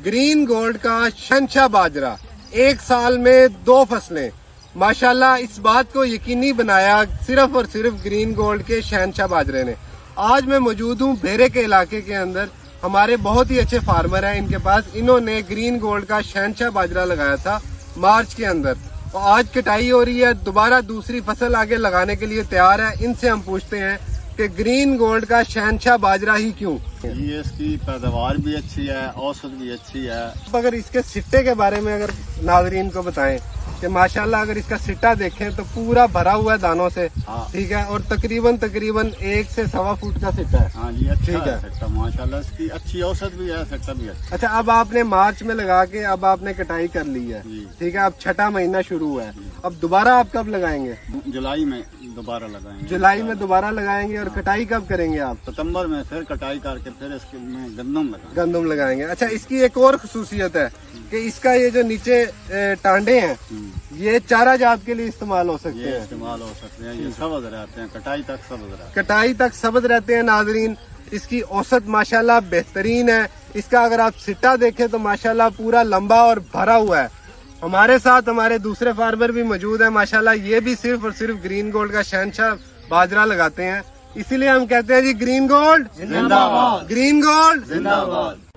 Green gold का शहंशाह बाजरा, एक साल में 2 फसलें, माशाल्लाह इस बात को यकीनी बनाया सिर्फ और सिर्फ ग्रीन गोल्ड के शहंशाह बाजरे ने। आज मैं मौजूद हूँ भेरे के इलाके के अंदर, हमारे बहुत ही अच्छे फार्मर हैं इनके पास। इन्होंने ग्रीन गोल्ड का शहंशाह बाजरा लगाया था मार्च के अंदर और आज कटाई हो रही है, दोबारा दूसरी फसल आगे लगाने के लिए तैयार है। इनसे हम पूछते हैं कि ग्रीन गोल्ड का शहंशाह बाजरा ही क्यों? ये इसकी पैदावार भी अच्छी है, औसत भी अच्छी है। अगर इसके सिट्टे के बारे में अगर नाजरीन को बताएं कि माशाल्लाह अगर इसका सिट्टा देखें तो पूरा भरा हुआ है दानों से, ठीक है, और तकरीबन 1 से 1.25 फुट का सिट्टा है। हाँ जी, अच्छा ठीक है सिट्टा माशाल्लाह, इसकी अच्छी औसत भी है, सिट्टा भी अच्छा। अच्छा, अब आपने मार्च में लगा के अब आपने कटाई कर ली है, ठीक है, अब छठा महीना शुरू हुआ है, अब दोबारा आप कब लगाएंगे? जुलाई में दोबारा लगाएंगे। जुलाई में दोबारा लगाएंगे और कटाई कब करेंगे आप? सितंबर में फिर कटाई करके फिर इसके में गंदम लगाएंगे। अच्छा, इसकी एक और खसूसियत है कि इसका ये जो नीचे टांडे हैं ये चारा जात के लिए इस्तेमाल हो सकते हैं, इस्तेमाल हो सकते हैं। ये सबज रहते हैं, कटाई तक सबज रहते हैं। कटाई तक सबज रहते हैं। नाजरीन, इसकी औसत माशाल्लाह बेहतरीन है। इसका अगर आप सिट्टा देखें तो माशाल्लाह पूरा लंबा और भरा हुआ है। हमारे साथ हमारे दूसरे फार्मर भी मौजूद है माशाल्लाह, ये भी सिर्फ और सिर्फ ग्रीन गोल्ड का शहंशाह बाजरा लगाते हैं। इसीलिए हम कहते हैं जी ग्रीन गोल्ड जिंदाबाद, ग्रीन गोल्ड जिंदाबाद।